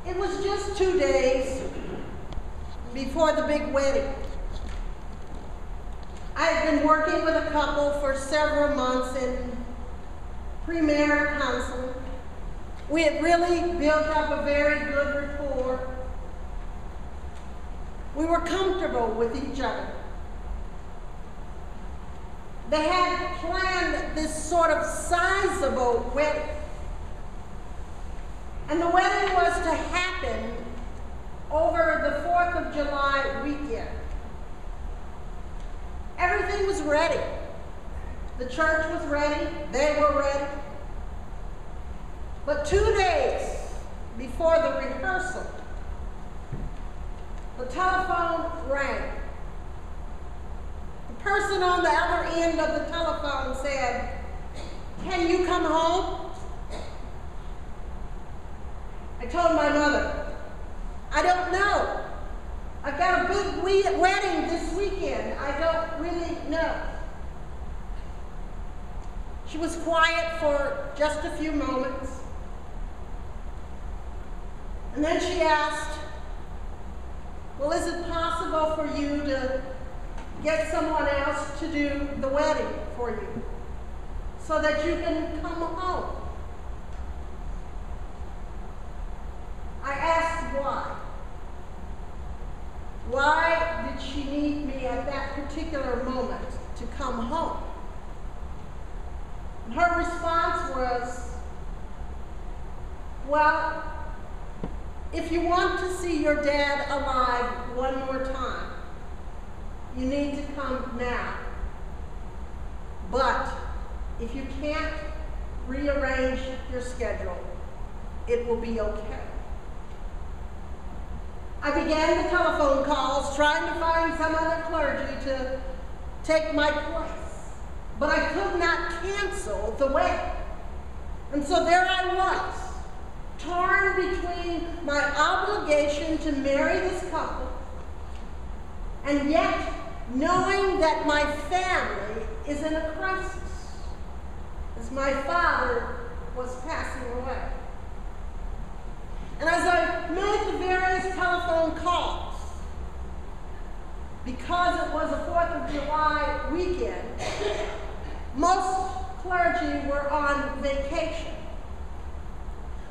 It was just 2 days before the big wedding. I had been working with a couple for several months in premarital counseling. We had really built up a very good rapport. We were comfortable with each other. They had planned this sort of sizable wedding. And the wedding was to happen over the 4th of July weekend. Everything was ready. The church was ready. They were ready. But 2 days before the rehearsal, the telephone rang. The person on the other end of the telephone said, "Can you come home?" I told my mother, "I don't know. I've got a big wedding this weekend. I don't really know." She was quiet for just a few moments. And then she asked, "Well, is it possible for you to get someone else to do the wedding for you so that you can come home?" I asked why. Why did she need me at that particular moment to come home? And her response was, "Well, if you want to see your dad alive one more time, you need to come now. But if you can't rearrange your schedule, it will be okay." I began the telephone calls trying to find some other clergy to take my place, but I could not cancel the wedding. And so there I was, torn between my obligation to marry this couple and yet knowing that my family is in a crisis as my father was passing away. And as I made the various telephone calls, because it was a 4th of July weekend, most clergy were on vacation.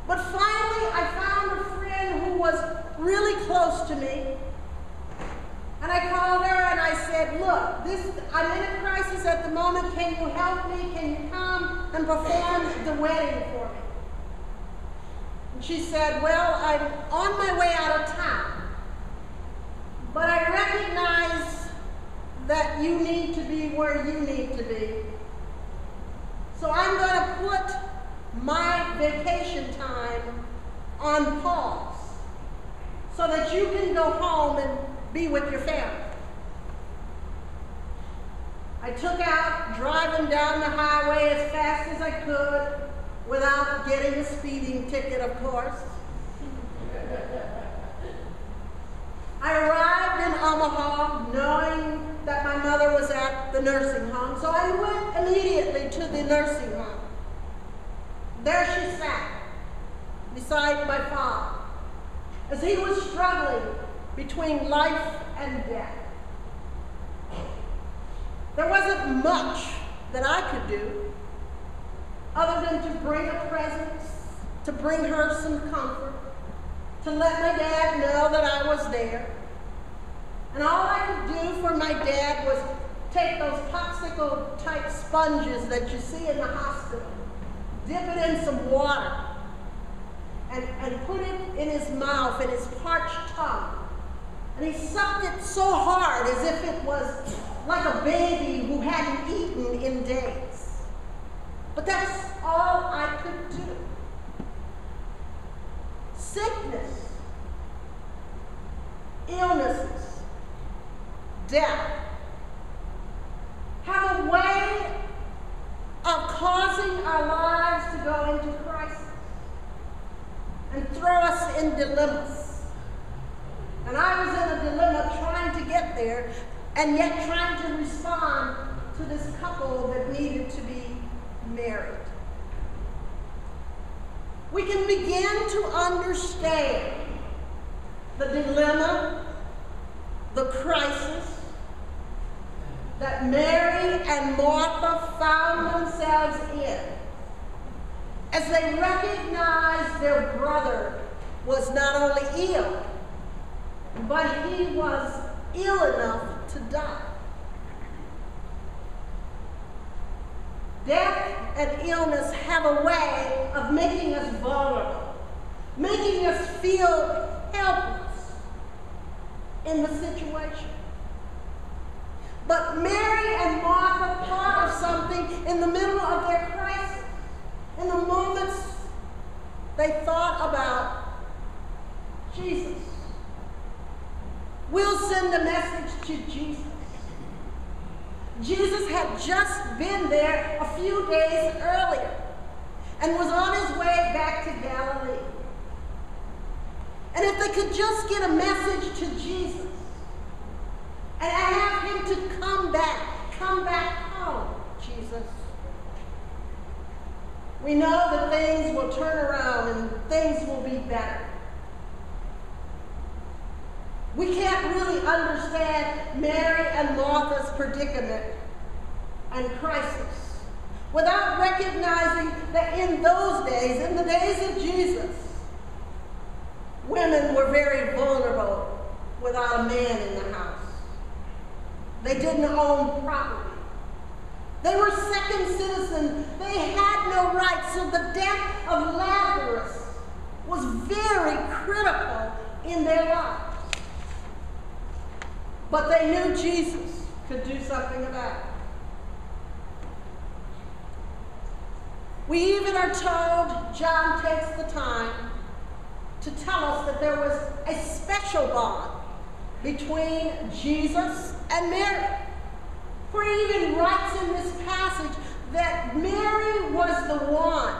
But finally, I found a friend who was really close to me. And I called her and I said, "Look, I'm in a crisis at the moment. Can you help me? Can you come and perform the wedding for me?" And she said, "Well, I'm on my way out of town, but I recognize that you need to be where you need to be. So I'm going to put my vacation time on pause so that you can go home and be with your family." I took out driving down the highway as fast as I could without getting a speeding ticket, of course. I arrived in Omaha knowing that my mother was at the nursing home, so I went immediately to the nursing home. There she sat beside my father as he was struggling between life and death. There wasn't much that I could do other than to bring a present, to bring her some comfort, to let my dad know that I was there. And all I could do for my dad was take those popsicle-type sponges that you see in the hospital, dip it in some water, and put it in his mouth, in his parched tongue. And he sucked it so hard as if it was like a baby who hadn't eaten in days. But that's all I could do. Sickness, illnesses, death have a way of causing our lives to go into crisis and throw us in dilemmas. And I was in a dilemma trying to get there and yet trying to respond to this couple that needed to be married. We can begin to understand the dilemma, the crisis that Mary and Martha found themselves in as they recognized their brother was not only ill, but he was ill enough to die. Death and illness have a way of making us vulnerable, making us feel helpless in the situation. But Mary and Martha thought of something in the middle of their crisis. In the moments they thought about Jesus. We'll send a message to Jesus. Jesus had just been there a few days earlier and was on his way back to Galilee. And if they could just get a message to Jesus and have him to come back home, Jesus, we know that things will turn around and things will be better. We can't really understand Mary and Martha's predicament and crisis without recognizing that in those days, in the days of Jesus, women were very vulnerable without a man in the house. They didn't own property. They were second citizens. They had no rights. So the death of Lazarus was very critical in their lives. But they knew Jesus could do something about it. We even are told, John takes the time to tell us that there was a special bond between Jesus and Mary. For he even writes in this passage that Mary was the one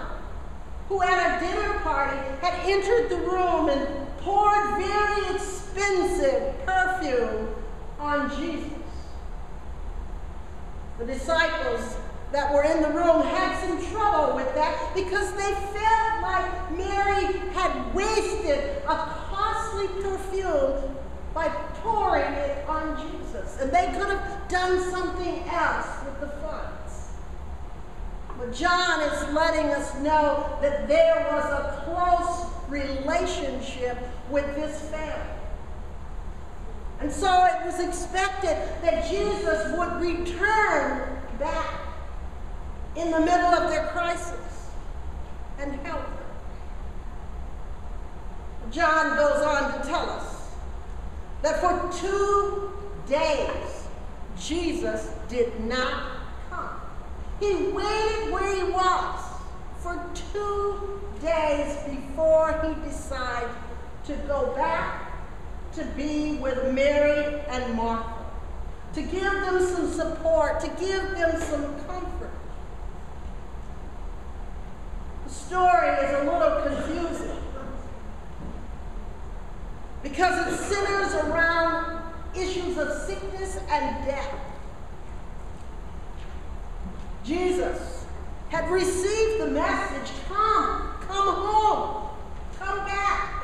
who at a dinner party had entered the room and poured very expensive perfume on Jesus. The disciples that were in the room had some trouble with that because they felt like Mary had wasted a costly perfume by pouring it on Jesus. And they could have done something else with the funds. But John is letting us know that there was a close relationship with this family. And so it was expected that Jesus would return back in the middle of their crisis and help them. John goes on to tell us that for 2 days, Jesus did not come. He waited where he was for 2 days before he decided to go back to be with Mary and Martha, to give them some support, to give them some comfort. The story is a little confusing because it centers around issues of sickness and death. Jesus had received the message, come home, come back.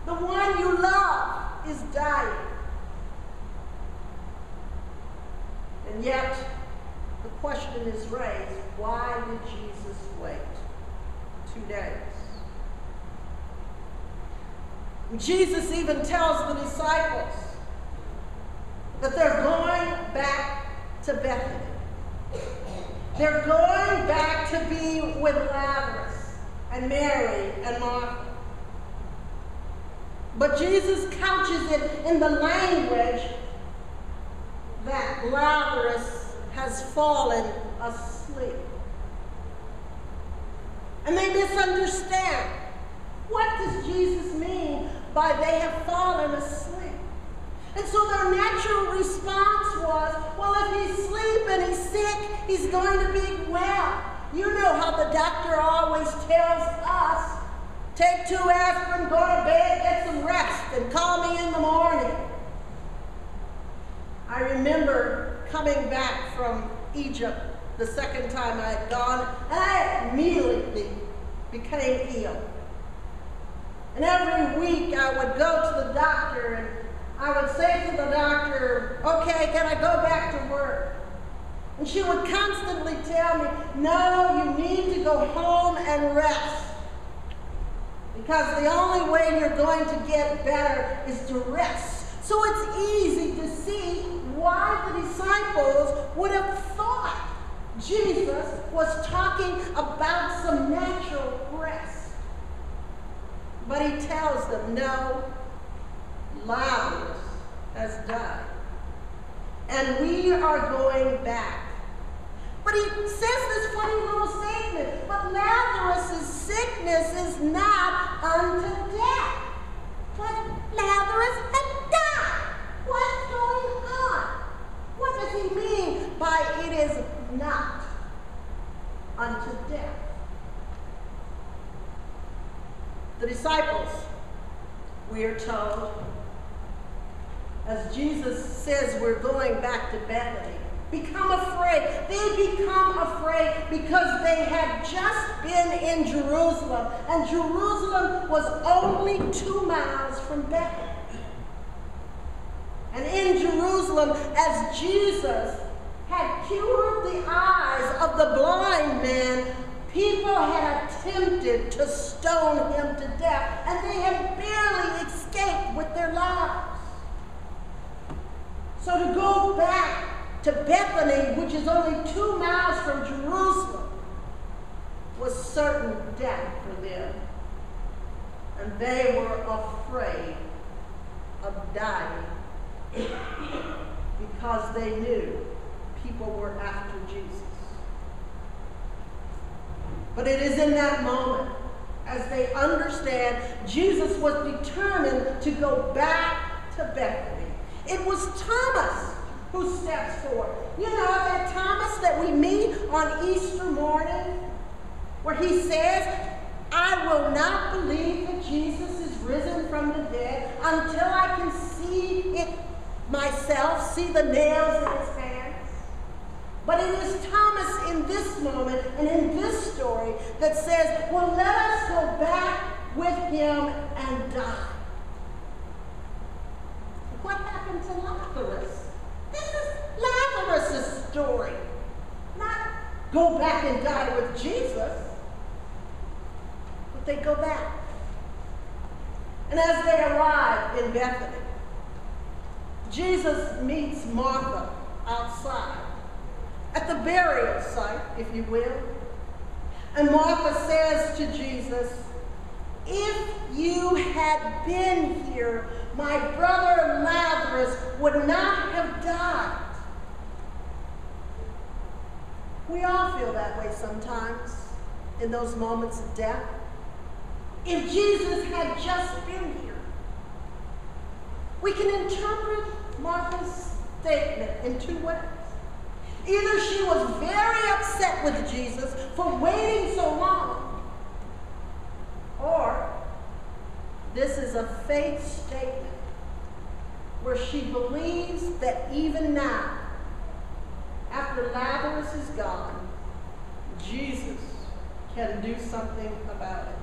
The one you love is dying. And yet, the question is raised, why did Jesus wait 2 days? Jesus even tells the disciples that they're going back to Bethany. They're going back to be with Lazarus and Mary and Martha. But Jesus couches it in the language that Lazarus has fallen asleep. And they misunderstand. What does Jesus mean by they have fallen asleep? And so their natural response was, well, if he's asleep and he's sick, he's going to be well. You know how the doctor always tells us, take 2 aspirin, go to bed, get some rest, and call me in the morning. I remember coming back from Egypt the second time I had gone, and I immediately became ill. And And every week I would go to the doctor and I would say to the doctor, okay, can I go back to work? And she would constantly tell me, no, you need to go home and rest. Because the only way you're going to get better is to rest. So it's easy to see why the disciples would have thought Jesus was talking about some natural rest. But he tells them, no, Lazarus has died. And we are going back. But he says this funny little statement, but Lazarus' sickness is not unto death. But Lazarus had died. What's going on? What does he mean by it is not unto death? The disciples, we are told, as Jesus says we're going back to Bethany, become afraid. They become afraid because they had just been in Jerusalem, and Jerusalem was only 2 miles from Bethany. And in Jerusalem, as Jesus had cured the eyes of the blind man, people had attempted to stone him to death, and they had barely escaped with their lives. So to go back to Bethany, which is only 2 miles from Jerusalem, was certain death for them. And they were afraid of dying because they knew people were after Jesus. But it is in that moment, as they understand, Jesus was determined to go back to Bethany. It was Thomas who steps forward. You know that Thomas that we meet on Easter morning, where he says, I will not believe that Jesus is risen from the dead until I can see it myself, see the nails in his hands. But it is Thomas in this moment and in this story that says, well, let us go back with him and die. What happened to Lazarus? This is Lazarus' story. Not go back and die with Jesus. But they go back. And as they arrive in Bethany, Jesus meets Martha outside, at the burial site, if you will. And Martha says to Jesus, if you had been here, my brother Lazarus would not have died. We all feel that way sometimes in those moments of death. If Jesus had just been here, we can interpret Martha's statement in 2 ways. Either she was very upset with Jesus for waiting so long, or this is a faith statement where she believes that even now, after Lazarus is gone, Jesus can do something about it.